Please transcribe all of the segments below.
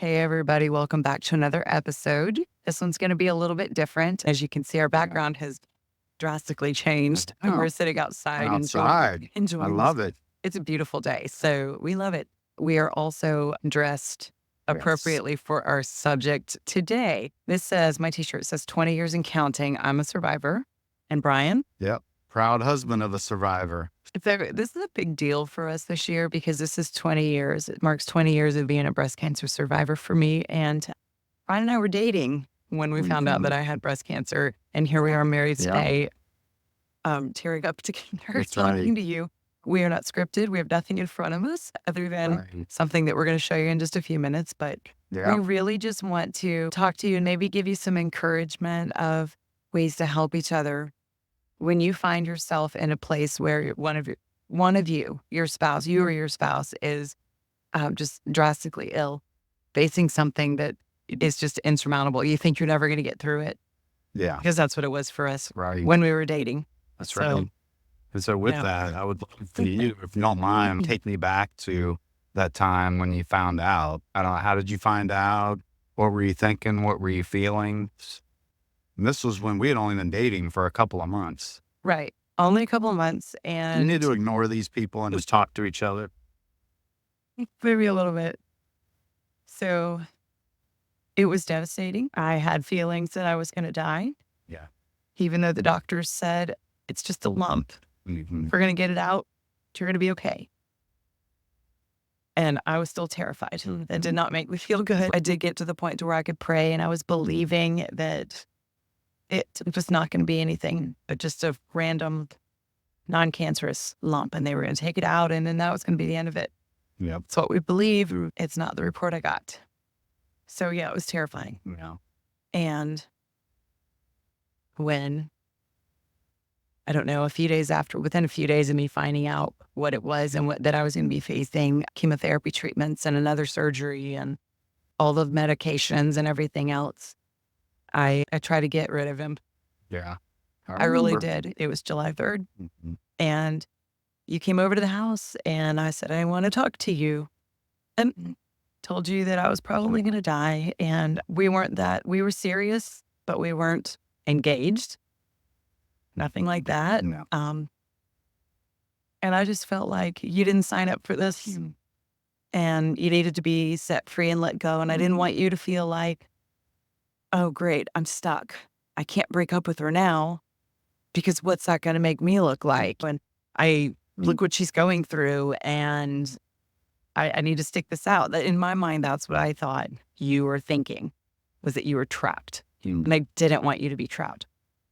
Hey, everybody. Welcome back to another episode. This one's going to be a little bit different. As you can see, our background has drastically changed. And we're sitting outside Outside. I enjoying love it. It's a beautiful day. So we love it. We are also dressed appropriately for our subject today. This says, my t-shirt says 20 years and counting. I'm a survivor. And Brian? Yep. Proud husband of a survivor. This is a big deal for us this year because this is 20 years. It marks 20 years of being a breast cancer survivor for me. And Brian and I were dating when we found out that I had breast cancer. And here we are married today, tearing up together, talking to you. We are not scripted. We have nothing in front of us other than something that we're going to show you in just a few minutes. But we really just want to talk to you and maybe give you some encouragement of ways to help each other when you find yourself in a place where one of you, your spouse, you or your spouse is just drastically ill, facing something that is just insurmountable. You think you're never going to get through it. Yeah. Because that's what it was for us when we were dating. That's right. And so with that, I would love for you, if you don't mind, take me back to that time when you found out. I don't know, how did you find out? What were you thinking? What were you feeling? And this was when we had only been dating for a couple of months. Right. Only a couple of months. And you need to ignore these people and just talk to each other. Maybe a little bit. So it was devastating. I had feelings that I was going to die. Yeah. Even though the doctors said, it's just a lump. Mm-hmm. We're going to get it out. You're going to be okay. And I was still terrified. That did not make me feel good. I did get to the point to where I could pray, and I was believing that it was not going to be anything but just a random non-cancerous lump, and they were going to take it out, and then that was going to be the end of it. Yep. It's what we believe. It's not the report I got. So yeah, it was terrifying. Yeah. And when, I don't know, within a few days of me finding out what it was and that I was going to be facing chemotherapy treatments and another surgery and all the medications and everything else, I tried to get rid of him. Yeah. I really did. It was July 3rd. Mm-hmm. And you came over to the house and I said, I want to talk to you. And told you that I was probably going to die. And we were serious, but we weren't engaged. Nothing like that. No. And I just felt like you didn't sign up for this and you needed to be set free and let go. And I didn't want you to feel like, oh, great, I'm stuck. I can't break up with her now because what's that going to make me look like when I look what she's going through and I need to stick this out. In my mind, that's what I thought you were thinking, was that you were trapped. And I didn't want you to be trapped.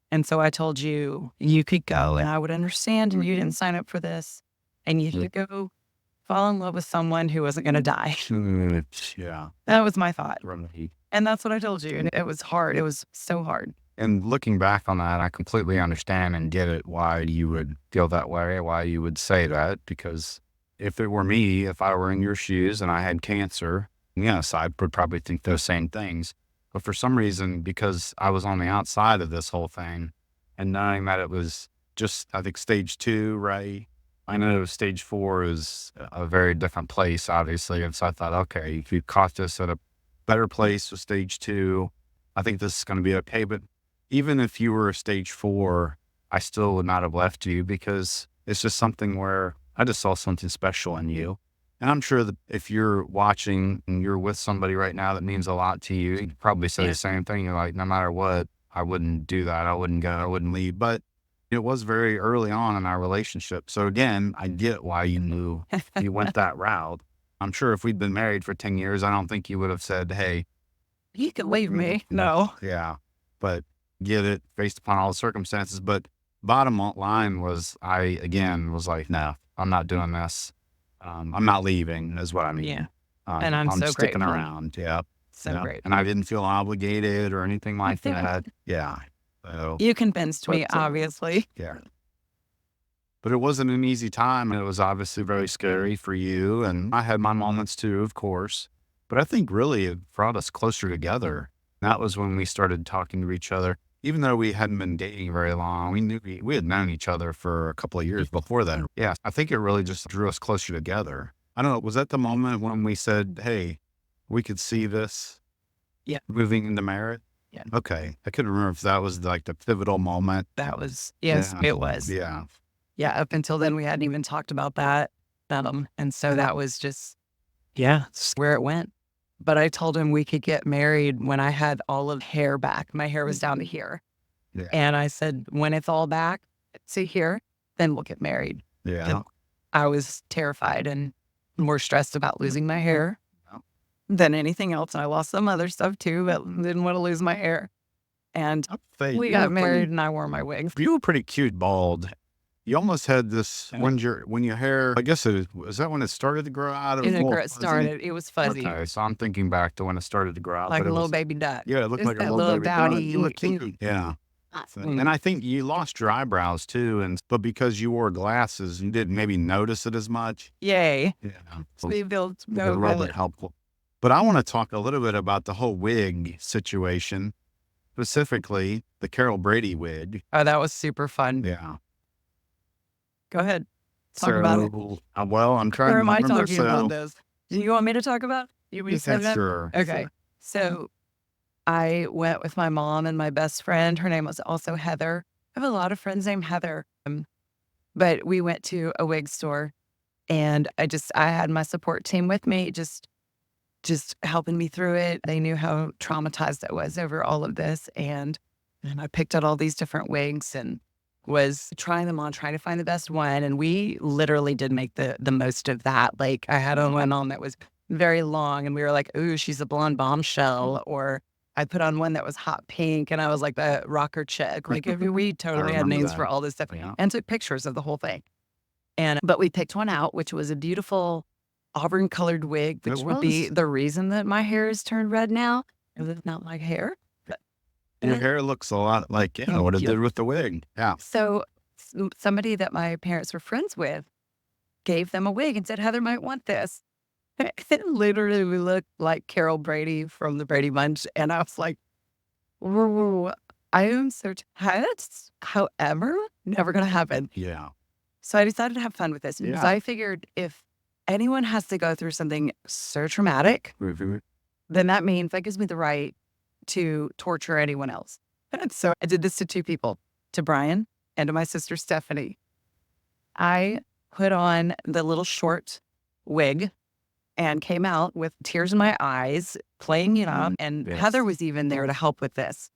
And so I told you, you could go and I would understand and you didn't sign up for this. And you could go fall in love with someone who wasn't going to die. Yeah. That was my thought. And that's what I told you. And it was hard. It was so hard. And looking back on that, I completely understand and get it why you would feel that way, why you would say that. Because if it were me, if I were in your shoes and I had cancer, yes, I would probably think those same things. But for some reason, because I was on the outside of this whole thing and knowing that it was just, I think, stage 2, right? I know stage 4 is a very different place, obviously. And so I thought, okay, if you caught this at a better place with stage 2, I think this is going to be okay. But even if you were a stage 4, I still would not have left you because it's just something where I just saw something special in you. And I'm sure that if you're watching and you're with somebody right now that means a lot to you, you'd probably say the same thing. You're like, no matter what, I wouldn't do that. I wouldn't go, I wouldn't leave. But it was very early on in our relationship. So again, I get why you knew you went that route. I'm sure if we'd been married for 10 years, I don't think you would have said, hey, you can leave me. No. Yeah. But get it based upon all the circumstances. But bottom line was again was like, no, I'm not doing this. I'm not leaving is what I mean. Yeah. And I'm so sticking grateful. around. Yeah. So great. And I didn't feel obligated or anything like that. Yeah. So, you convinced me, obviously. Yeah. But it wasn't an easy time. It was obviously very scary for you. And I had my moments too, of course. But I think really it brought us closer together. That was when we started talking to each other. Even though we hadn't been dating very long, we had known each other for a couple of years before that. Yeah, I think it really just drew us closer together. I don't know, was that the moment when we said, hey, we could see this Yeah. moving into merit? Yeah. Okay. I couldn't remember if that was like the pivotal moment. That was, yes, Yeah. it was. Yeah. Yeah. Up until then, we hadn't even talked about that. And so that was just, yeah, it's where it went. But I told him we could get married when I had all of hair back. My hair was down to here. Yeah. And I said, when it's all back to here, then we'll get married. Yeah. And I was terrified and more stressed about losing my hair Yeah. than anything else. And I lost some other stuff too, but didn't want to lose my hair. And we got married and I wore my wig. You were pretty cute bald. You almost had this when your hair, I guess was that when it started to grow out? It started, it was fuzzy. Okay, so I'm thinking back to when it started to grow out. Like but a it little was, baby duck. yeah, it looked Just like a that little little baby duck. downy. You look cute. Yeah. And I think you lost your eyebrows too, but because you wore glasses, you didn't maybe notice it as much. Yay. Yeah. So We built it was a little bit helpful. But I want to talk a little bit about the whole wig situation, specifically the Carol Brady wig. Oh, that was super fun. Yeah. Go ahead. Talk about it. Well, I'm trying Or to am I remember. talking about this? Do you want me to talk about it? You want me to set it up? Sure. Okay. So I went with my mom and my best friend. Her name was also Heather. I have a lot of friends named Heather. But we went to a wig store and I had my support team with me, just helping me through it. They knew how traumatized I was over all of this. And I picked out all these different wigs and was trying them on, trying to find the best one. And we literally did make the most of that. Like I had one on that was very long and we were like, ooh, she's a blonde bombshell. Or I put on one that was hot pink and I was like the rocker chick. Like we totally had names for all this stuff and took pictures of the whole thing. But we picked one out, which was a beautiful auburn colored wig, which would be the reason that my hair is turned red now. It was not my hair. Your hair looks a lot like what it did with the wig. Yeah. So somebody that my parents were friends with gave them a wig and said, Heather might want this. It literally looked like Carol Brady from the Brady Bunch. And I was like, whoa, I am so tired. However, never going to happen. Yeah. So I decided to have fun with this because I figured if anyone has to go through something so traumatic, then that means that gives me the right to torture anyone else. And so I did this to two people, to Brian and to my sister Stephanie. I put on the little short wig and came out with tears in my eyes, playing it up. And Heather was even there to help with this.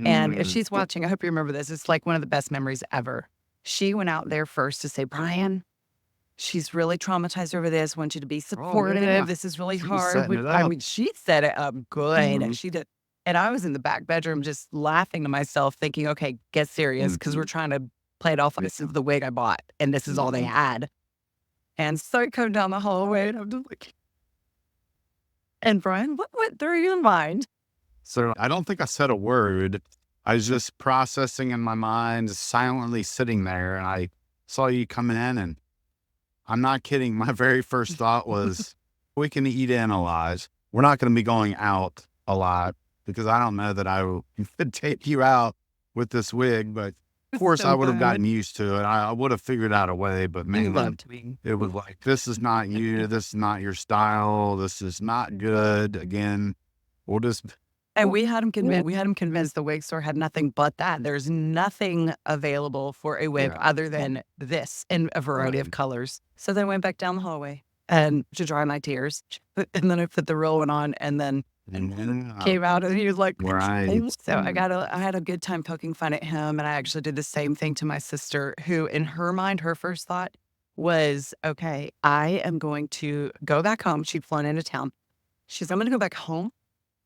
And if she's watching, I hope you remember this. It's like one of the best memories ever. She went out there first to say, Brian, she's really traumatized over this. Want you to be supportive. This is really hard. I mean, she set it up good. And she did. And I was in the back bedroom just laughing to myself, thinking, okay, get serious, because we're trying to play it off. This is the wig I bought, and this is all they had. And so I come down the hallway, and I'm just like, and Brian, what went through your mind? So I don't think I said a word. I was just processing in my mind, silently sitting there, and I saw you come in, and I'm not kidding. My very first thought was, we can eat analyze. We're not going to be going out a lot because I don't know that I would take you out with this wig, but of course I would have gotten used to it. I would have figured out a way, but man, it was like, this is not you. This is not your style. This is not good. Again, we'll just... And we had him convinced. We had him convinced the wig store had nothing but that. There's nothing available for a wig other than this in a variety of colors. So then I went back down the hallway and to dry my tears, and then I put the real one on, and then came out, and he was like, So I had a good time poking fun at him, and I actually did the same thing to my sister, who in her mind, her first thought was, okay, I am going to go back home. She'd flown into town. She's, I'm going to go back home,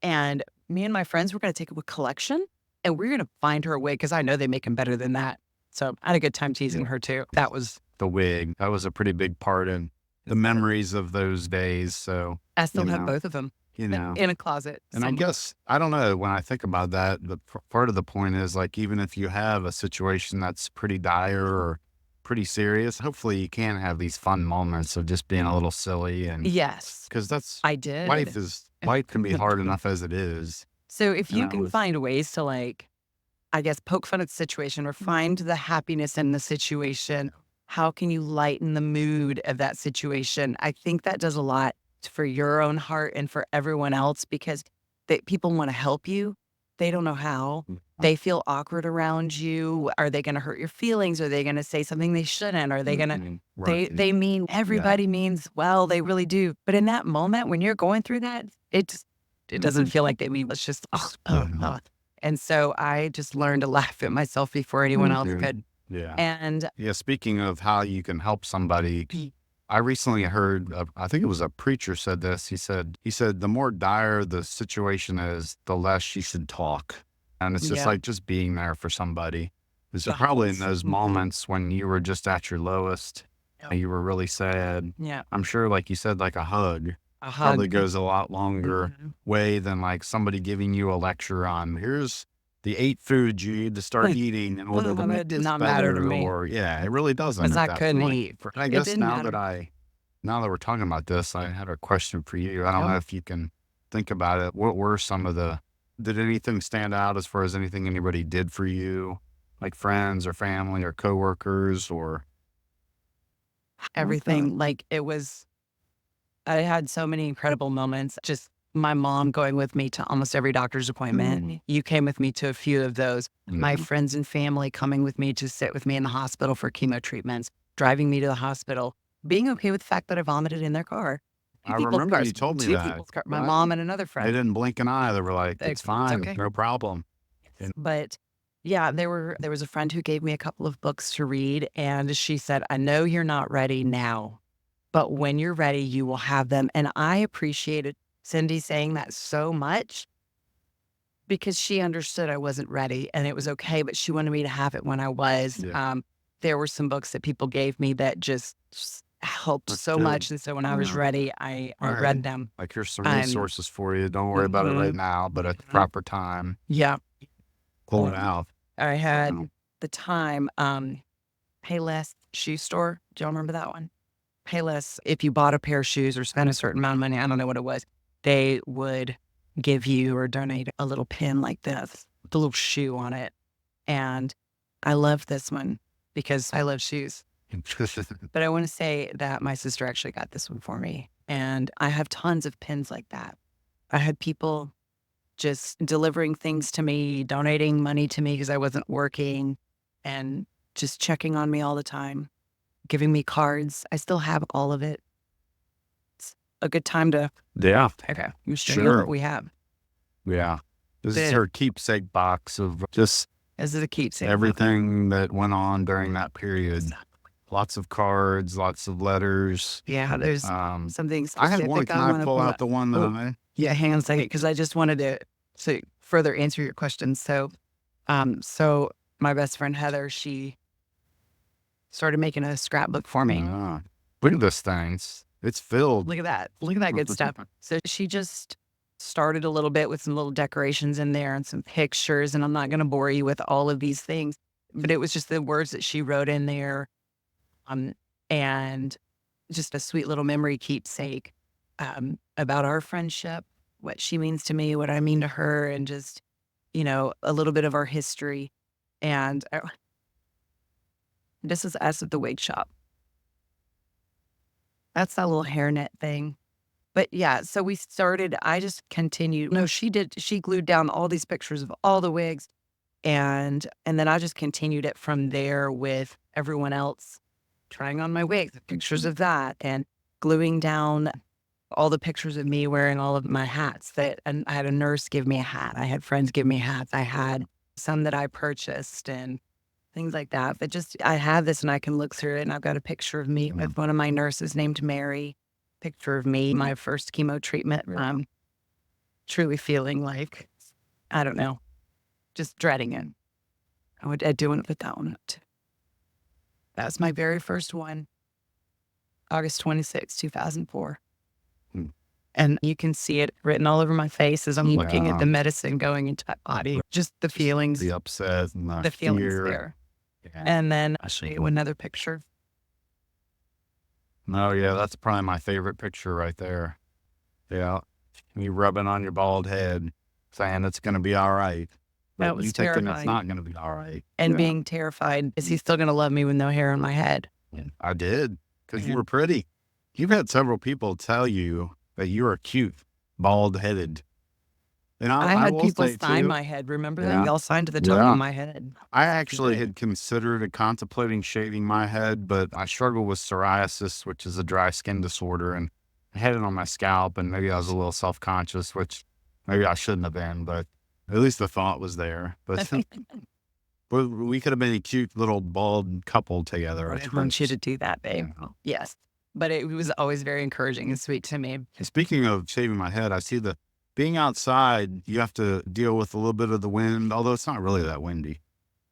and me and my friends, we're going to take a collection, and we're going to find her a wig because I know they make them better than that. So I had a good time teasing her too. That was the wig. That was a pretty big part in the memories of those days. So I still have both of them, in a closet. And somewhere. I guess, I don't know, when I think about that, the part of the point is, like, even if you have a situation that's pretty dire or pretty serious, hopefully you can have these fun moments of just being a little silly. And yes, because that's, I did. Life can be hard enough as it is. So if you can find ways to, like, I guess, poke fun at the situation or find the happiness in the situation, how can you lighten the mood of that situation? I think that does a lot for your own heart and for everyone else, because people want to help you. They don't know how. They feel awkward around you. Are they going to hurt your feelings? Are they going to say something they shouldn't? Are they going to, they mean, everybody means well, they really do. But in that moment, when you're going through that, it doesn't feel like they mean, it's just, And so I just learned to laugh at myself before anyone else could. Yeah. And Yeah. Speaking of how you can help somebody, I recently heard, I think it was a preacher said this. He said, the more dire the situation is, the less you should talk. And it's just like just being there for somebody. It's probably in those moments when you were just at your lowest, you were really sad. Yeah. I'm sure, like you said, like a hug probably goes a lot longer way than like somebody giving you a lecture on, here's the 8 foods you need to start eating in order to make It did this not matter to better. me. Or it really doesn't. Because at I that couldn't point. eat. I It guess didn't now matter. that we're talking about this, I had a question for you. I don't know if you can think about it. What were some of did anything stand out as far as anything anybody did for you, like friends or family or coworkers or Everything. Like I had so many incredible moments. Just my mom going with me to almost every doctor's appointment. You came with me to a few of those. My friends and family coming with me to sit with me in the hospital for chemo treatments, driving me to the hospital, being okay with the fact that I vomited in their car. I remember you told me that. My mom and another They friend. didn't blink an eye. They were like, it's fine, okay. no problem. But yeah, there was a friend who gave me a couple of books to read, and she said, I know you're not ready now, but when you're ready, you will have them. And I appreciated Cindy saying that so much because she understood I wasn't ready and it was okay, but she wanted me to have it when I was. There were some books that people gave me that just helped so much. And so when I was ready, I read them. Like, here's some resources for you. Don't worry about it right now, but at the proper time, Yeah. pull it out. I had the time, Payless shoe store. Do y'all remember that one? Payless, if you bought a pair of shoes or spent a certain amount of money, I don't know what it was, they would give you or donate a little pin like this, with a little shoe on it. And I love this one because I love shoes. But I want to say that my sister actually got this one for me. And I have tons of pins like that. I had people just delivering things to me, donating money to me because I wasn't working, and just checking on me all the time, giving me cards. I still have all of it. It's a good time to. Yeah. Okay. I'm sure what we have. Yeah. This is her keepsake box of just This is a keepsake. Everything that went on during that period. Lots of cards, lots of letters. Yeah, there's something specific. I had one. Can I pull out the one that I? Yeah, hang on a second, because I just wanted to further answer your question. So my best friend Heather, she started making a scrapbook for me. Look at this thing. It's filled. Look at that. Look at that good stuff. So she just started a little bit with some little decorations in there and some pictures. And I'm not going to bore you with all of these things, but it was just the words that she wrote in there. And just a sweet little memory keepsake about our friendship, what she means to me, what I mean to her, and just, a little bit of our history. And this is us at the wig shop. That's that little hairnet thing. But yeah, so we started, I just continued. No, she glued down all these pictures of all the wigs. And then I just continued it from there with everyone else trying on my wigs, pictures of that, and gluing down all the pictures of me wearing all of my hats and I had a nurse give me a hat. I had friends give me hats. I had some that I purchased and things like that. But just, I have this and I can look through it, and I've got a picture of me with one of my nurses named Mary, picture of me, my first chemo treatment. Truly feeling like, I don't know, just dreading it. I do want to put that one up too. That was my very first one, August 26, 2004. And you can see it written all over my face as I'm looking at the medicine going into my body. Just the feelings. The upset and the feelings fear. there. Yeah. And then I'll show you another picture. No, yeah, that's probably my favorite picture right there. Yeah. Me rubbing on your bald head, saying it's going to be all right. That was you terrifying. thinking it's not going to be all right. And being terrified, is he still going to love me with no hair on my head? I did, because you were pretty. You've had several people tell you but you are cute, bald headed. And I I had will people say sign too, my head. Remember that? yeah, Y'all signed to the top of yeah. my head. I actually Good. had considered and contemplating shaving my head, but I struggle with psoriasis, which is a dry skin disorder, and I had it on my scalp, and maybe I was a little self-conscious, which maybe I shouldn't have been, but at least the thought was there. But but we could have been a cute little bald couple together, I I want you suppose. to do that, babe. Yeah. Yes. But it was always very encouraging and sweet to me. Speaking of shaving my head, I see the being outside, you have to deal with a little bit of the wind, although it's not really that windy.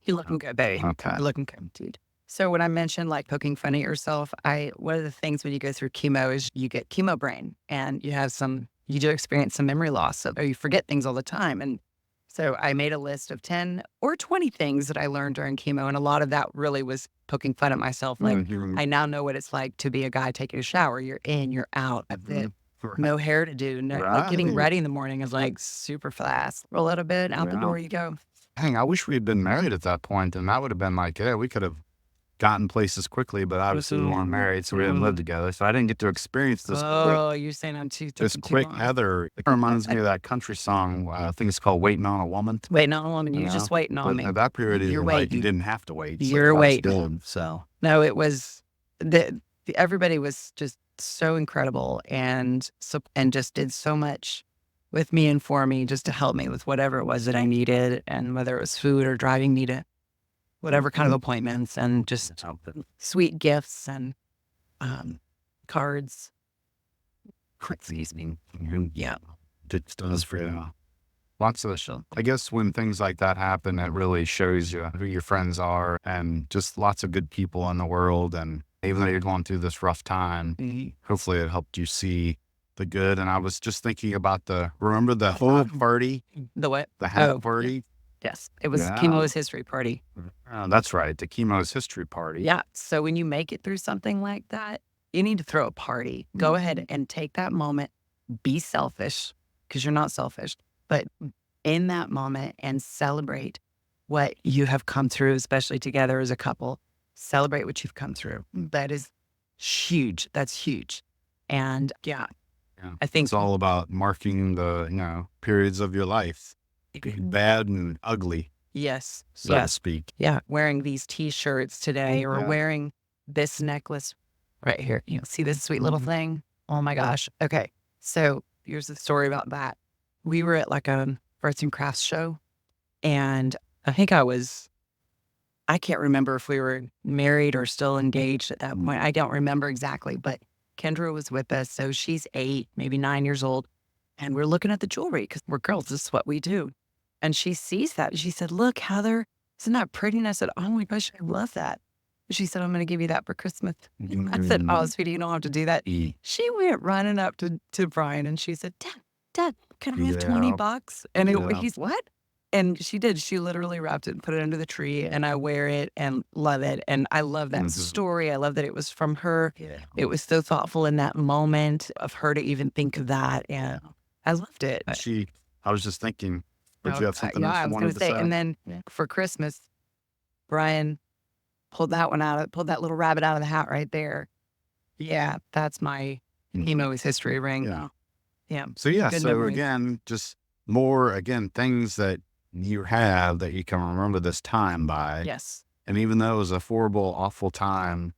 You're looking good, babe. Okay. You're looking good, dude. So when I mentioned like poking fun at yourself, one of the things when you go through chemo is you get chemo brain and you do experience some memory loss or you forget things all the time. And so I made a list of 10 or 20 things that I learned during chemo. And a lot of that really was poking fun at myself. Like Mhm. I now know what it's like to be a guy taking a shower. You're in, you're out. That's it. No hair to do. No, like getting Right. ready in the morning is like super fast. Roll out of bed, out the Yeah. door you go. Dang, I wish we had been married at that point, and that would have been like, yeah, we could have gotten places quickly, but obviously we weren't married, so we didn't live together. So I didn't get to experience Oh, you're saying I'm this taking too quick long. Heather. It reminds me of that country song. I think it's called "Waiting on a Woman." Waiting on a woman. You You're know, just waiting on but me. at that period, You're like you waiting. didn't have to wait. So You're I was waiting. good, so No, it was everybody was just so incredible and just did so much with me and for me just to help me with whatever it was that I needed and whether it was food or driving me to whatever kind of appointments and just sweet gifts and cards. Excuse me. Yeah. it does for you. Lots of shit. I guess when things like that happen, it really shows you who your friends are and just lots of good people in the world. And even though you're going through this rough time, hopefully it helped you see the good. And I was just thinking about remember the whole party, The what? the hat party? Yes. It was Yeah. Chemo's history party. Oh, that's right. The Chemo's history party. Yeah. So when you make it through something like that, you need to throw a party. Go ahead and take that moment. Be selfish because you're not selfish, but in that moment and celebrate what you have come through, especially together as a couple. Celebrate what you've come through. That is huge. That's huge. And yeah, Yeah. I think It's all about marking the periods of your life, bad and ugly, yes, so to yes, speak. yeah. Wearing these T-shirts today or Yeah. wearing this necklace right here. You know, see this sweet little thing? Oh my gosh. Okay. So here's the story about that. We were at like a arts and crafts show and I think I can't remember if we were married or still engaged at that point. I don't remember exactly, but Kendra was with us. So she's 8, maybe 9 years old. And we're looking at the jewelry because we're girls. This is what we do. And she sees that. She said, "Look, Heather, isn't that pretty?" And I said, "Oh my gosh, I love that." She said, "I'm going to give you that for Christmas." I said, "Oh, sweetie, you don't have to do that." She went running up to Brian and she said, Dad, can I have Yeah. 20 bucks? And Yeah. he's, what? And she did. She literally wrapped it and put it under the tree. And I wear it and love it. And I love that story. I love that it was from her. Yeah. It was so thoughtful in that moment of her to even think of that. And I loved it. I was just thinking, did you have something else I you was wanted going to to say. say? And then for Christmas, Brian pulled that little rabbit out of the hat right there. Yeah, that's my Chemo's history ring. Yeah. Yeah. So yeah, Good so memories. again, just more things that you have that you can remember this time by. Yes. And even though it was a horrible, awful time,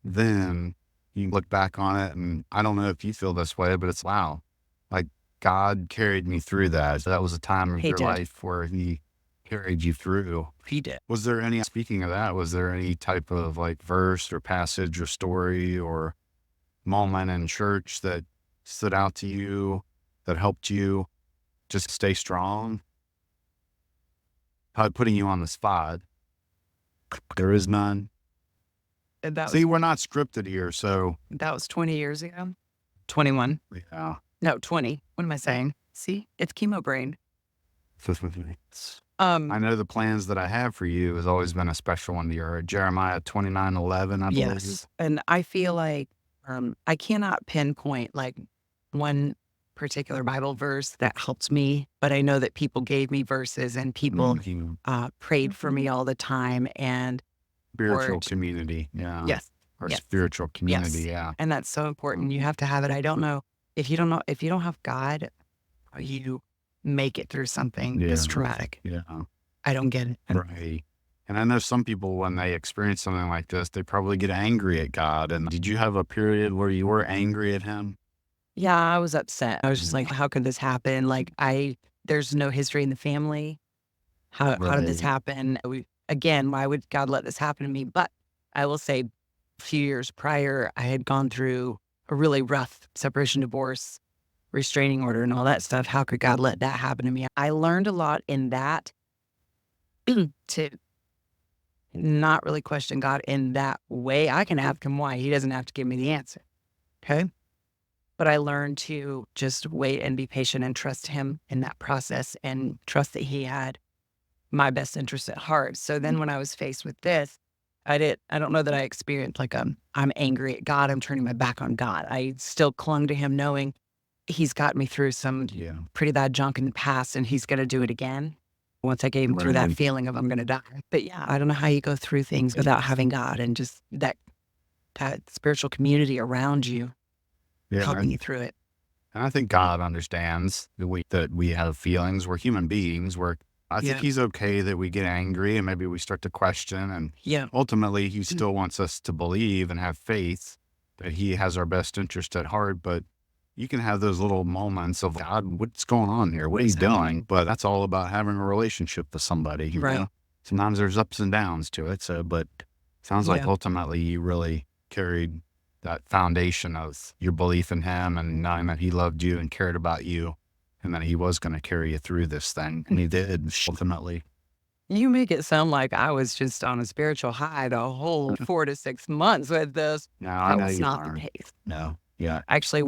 then you look back on it and I don't know if you feel this way, but it's wow. Like God carried me through that. That was a time of He your did. life where he carried you through. He did. Speaking of that, was there any type of like verse or passage or story or moment in church that stood out to you, that helped you just stay strong? Probably putting you on the spot. There is none. And that See, we're not scripted here, so was 20 years ago. 21. yeah. No, 20. What am I saying? See, it's chemo brain. I know the plans that I have for you has always been a special one to your Jeremiah 29:11, I believe. Yes. And I feel like I cannot pinpoint like one particular Bible verse that helped me, but I know that people gave me verses and people prayed for me all the time. And Spiritual word. community. Yeah. Yes. Or Yes. spiritual community. Yes. Yeah. And that's so important. You have to have it. I don't know if you don't have God, you make it through something that's traumatic. Yeah. I don't get it. Right. And I know some people, when they experience something like this, they probably get angry at God. And did you have a period where you were angry at him? Yeah, I was upset. I was just like, how could this happen? Like, there's no history in the family. How did this Right. happen? Again, why would God let this happen to me? But I will say, a few years prior, I had gone through a really rough separation, divorce, restraining order, and all that stuff. How could God let that happen to me? I learned a lot in that to not really question God in that way. I can ask him why. He doesn't have to give me the answer. Okay. But I learned to just wait and be patient and trust him in that process and trust that he had my best interest at heart. So then when I was faced with this, I don't know that I experienced like, I'm angry at God. I'm turning my back on God. I still clung to him knowing he's got me through some pretty bad junk in the past and he's going to do it again. Once I gave him through that feeling of I'm going to die. But yeah, I don't know how you go through things without having God and just that spiritual community around you helping you through it. And I think God understands that we have feelings. We're human beings. I think he's okay that we get angry and maybe we start to question. And ultimately, he still wants us to believe and have faith that he has our best interest at heart. But you can have those little moments of, God, what's going on here? What are you doing? But that's all about having a relationship with somebody. You know? Sometimes there's ups and downs to it. But it sounds like ultimately you really carried that foundation of your belief in him and knowing that he loved you and cared about you and that he was going to carry you through this thing. And he did, ultimately. You make it sound like I was just on a spiritual high the whole 4 to 6 months with this. No, I know That was you not the aren't. case. No. Yeah. I actually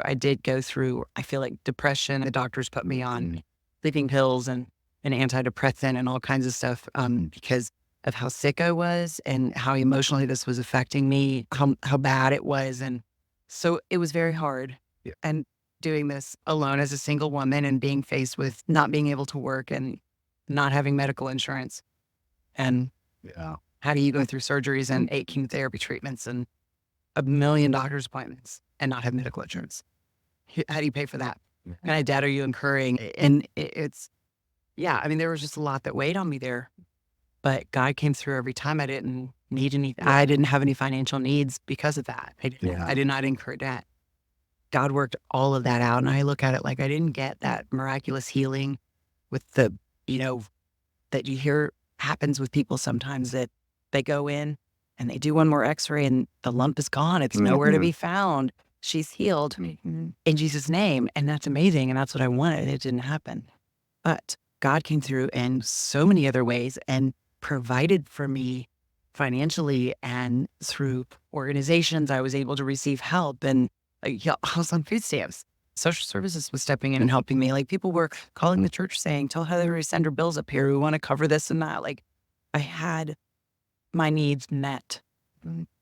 I did go through, I feel like depression. The doctors put me on sleeping pills and an antidepressant and all kinds of stuff because of how sick I was and how emotionally this was affecting me, how bad it was. And so it was very hard. Yeah. And doing this alone as a single woman and being faced with not being able to work and not having medical insurance. And how do you go through surgeries and 8 chemotherapy treatments and a million doctor's appointments and not have medical insurance? How do you pay for that? What kind of debt are you incurring? And I mean, there was just a lot that weighed on me there. But God came through every time. I didn't need anything. I didn't have any financial needs because of that. I did not incur debt. God worked all of that out. And I look at it like I didn't get that miraculous healing with that you hear happens with people sometimes, that they go in and they do one more x-ray and the lump is gone. It's nowhere to be found. She's healed in Jesus' name. And that's amazing. And that's what I wanted. It didn't happen. But God came through in so many other ways and provided for me financially, and through organizations, I was able to receive help. And I was on food stamps. Social services was stepping in and helping me. Like, people were calling the church saying, tell Heather to send her bills up here. We want to cover this and that. Like, I had my needs met.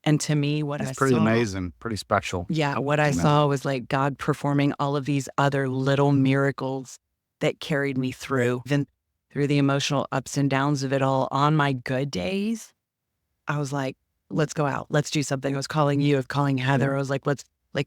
And to me, what I saw... It's pretty amazing, pretty special. Yeah, what I saw was like God performing all of these other little miracles that carried me through. Even through the emotional ups and downs of it all, on my good days, I was like, let's go out. Let's do something. I was calling you, I was calling Heather. I was like,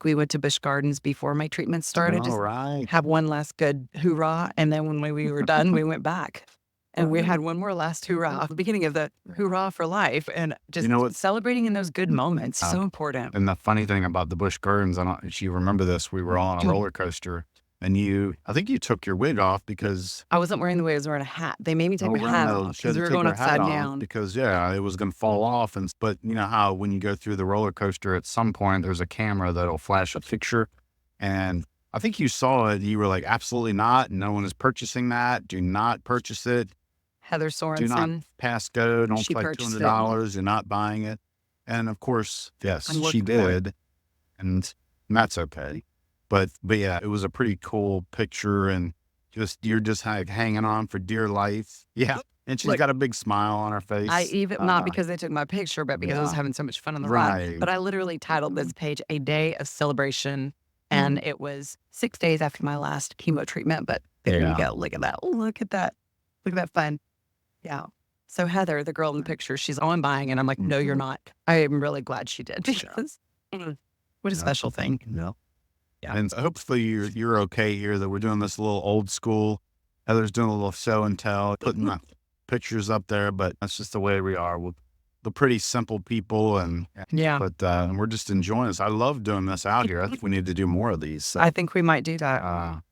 we went to Busch Gardens before my treatment started. Just have one last good hoorah. And then when we were done, we went back. And we had one more last hoorah at the beginning of the hoorah for life. And just celebrating in those good moments is so important. And the funny thing about the Busch Gardens, I don't know if you remember this, we were on a roller coaster. And I think you took your wig off because... I wasn't wearing the wig, I was wearing a hat. They made me take my hat off because we were going upside down. Because, it was going to fall off. But you know how when you go through the roller coaster, at some point, there's a camera that'll flash a picture. And I think you saw it. You were like, absolutely not. No one is purchasing that. Do not purchase it. Heather Sorensen. Do not pass go. Don't pay $200. You're not buying it. And of course, yes, she did. And that's okay. But yeah, it was a pretty cool picture, and you're just like hanging on for dear life. Yeah. And she's got a big smile on her face. Not because they took my picture, but because I was having so much fun on the ride. But I literally titled this page "A Day of Celebration," and it was 6 days after my last chemo treatment. But there you go. Look at that. Look at that. Look at that fun. Yeah. So Heather, the girl in the picture, she's, I'm buying it. I'm like, no, you're not. I am really glad she did, because what a special thing. Yeah. And hopefully you're okay here that we're doing this a little old school. Heather's doing a little show and tell, putting the pictures up there, but that's just the way we are. We're the pretty simple people, but we're just enjoying this. I love doing this out here. I think we need to do more of these. So, I think we might do that.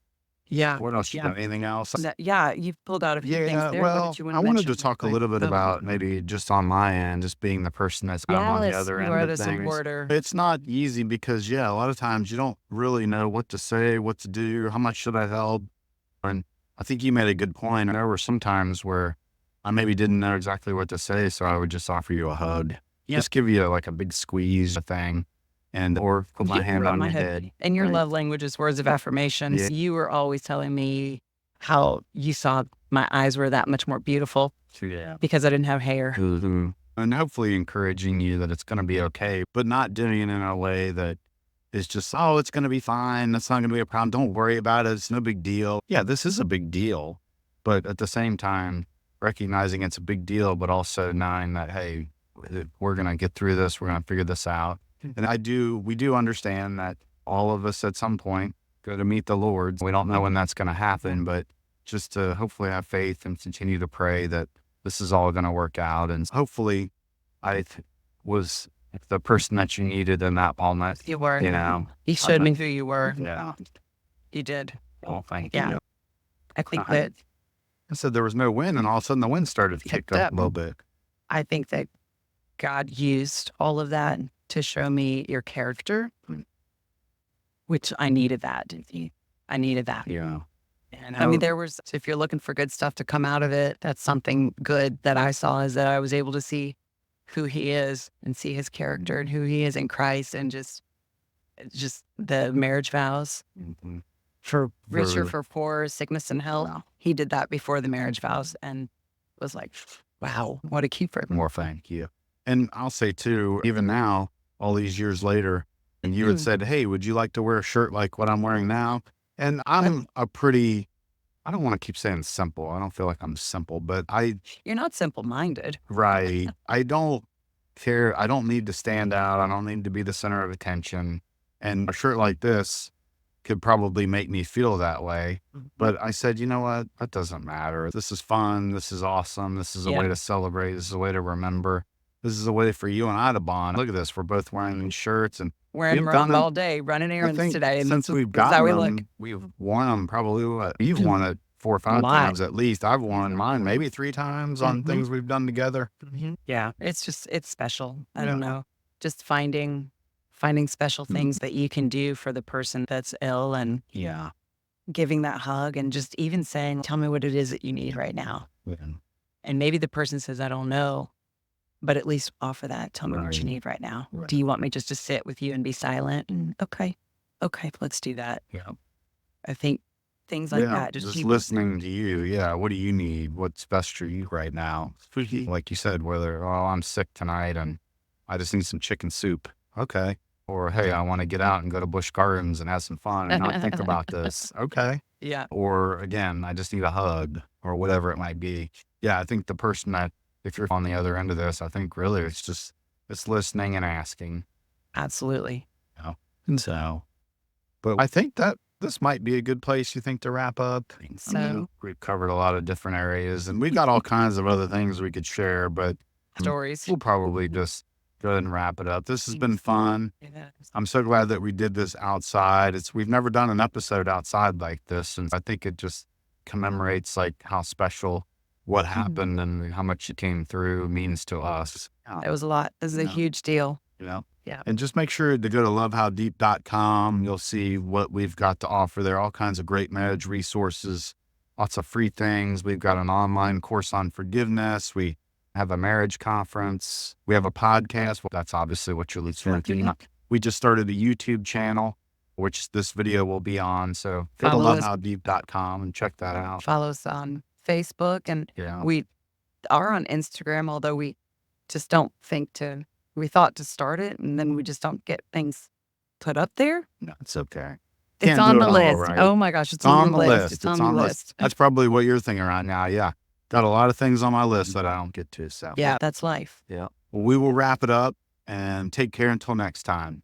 yeah. What else? Anything else? You've pulled out a few things there. What Well, did you want I to wanted to mention? talk a little bit about maybe just on my end, just being the person that's kind of on the Yes, other you end are of the things. supporter. It's not easy because, a lot of times you don't really know what to say, what to do, how much should I help? And I think you made a good point. There were some times where I maybe didn't know exactly what to say, so I would just offer you a hug. Just give you like a big squeeze thing, or put my hand on your head. And your love language is words of affirmation. Yeah. You were always telling me how you saw my eyes were that much more beautiful because I didn't have hair. And hopefully encouraging you that it's going to be okay, but not doing it in a way that is just, oh, it's going to be fine. That's not going to be a problem. Don't worry about it. It's no big deal. Yeah, this is a big deal. But at the same time, recognizing it's a big deal, but also knowing that, hey, we're going to get through this. We're going to figure this out. And we do understand that all of us at some point go to meet the Lord. We don't know when that's going to happen, but just to hopefully have faith and continue to pray that this is all going to work out. And hopefully I was the person that you needed in that moment. You were. You showed me who you were. Yeah. You did. Oh, thank you. I think that I said there was no wind, and all of a sudden the wind started to kick up a little bit. I think that God used all of that to show me your character, which I needed that. I needed that. Yeah. And I mean, if you're looking for good stuff to come out of it, that's something good that I saw, is that I was able to see who he is and see his character and who he is in Christ, and just the marriage vows for richer, for poor, sickness and health. Wow. He did that before the marriage vows and was like, wow, what a keeper. More thank you. And I'll say too, even now, all these years later, and you had said, hey, would you like to wear a shirt like what I'm wearing now? And I'm I don't want to keep saying simple. I don't feel like I'm simple, but You're not simple-minded. Right. I don't care. I don't need to stand out. I don't need to be the center of attention. And a shirt like this could probably make me feel that way. But I said, you know what? That doesn't matter. This is fun. This is awesome. This is a way to celebrate. This is a way to remember. This is a way for you and I to bond. Look at this. We're both wearing these shirts and wearing them around all day, running errands today. And since we've gotten them, we've worn them probably, you've worn it 4 or 5 times at least. I've worn mine maybe 3 times on things we've done together. Yeah. It's special. I don't know. Just finding special things that you can do for the person that's ill, and giving that hug, and just even saying, tell me what it is that you need right now. And maybe the person says, I don't know, but at least offer that. Tell me what you need right now. Do you want me just to sit with you and be silent? And okay, let's do that. Yeah. I think things like that. Just listening to you. Yeah. What do you need? What's best for you right now? Like you said, whether, I'm sick tonight and I just need some chicken soup. Okay. Or, hey, I want to get out and go to Busch Gardens and have some fun and not think about this. Okay. Yeah. Or again, I just need a hug, or whatever it might be. Yeah. I think the person that, if you're on the other end of this, I think really it's listening and asking. Absolutely. And so, but I think that this might be a good place, you think, to wrap up. So we've covered a lot of different areas, and we've got all kinds of other things we could share, but stories. We'll probably just go ahead and wrap it up. This has been fun. I'm so glad that we did this outside. We've never done an episode outside like this, and I think it just commemorates like how special what happened and how much it came through means to us. It was a lot. This is a huge deal. Yeah. And just make sure to go to lovehowdeep.com. You'll see what we've got to offer there. All kinds of great marriage resources, lots of free things. We've got an online course on forgiveness. We have a marriage conference. We have a podcast. Well, that's obviously what you're listening to. We just started a YouTube channel, which this video will be on. So go to lovehowdeep.com and check that out. Follow us on Facebook, and we are on Instagram, although we just don't we thought to start it, and then we just don't get things put up there. No, it's okay. It's on the list. Right. Oh my gosh, it's on the list. It's on the list. That's probably what you're thinking right now. Yeah. Got a lot of things on my list that I don't get to. So yeah, that's life. Yeah. Well, we will wrap it up and take care until next time.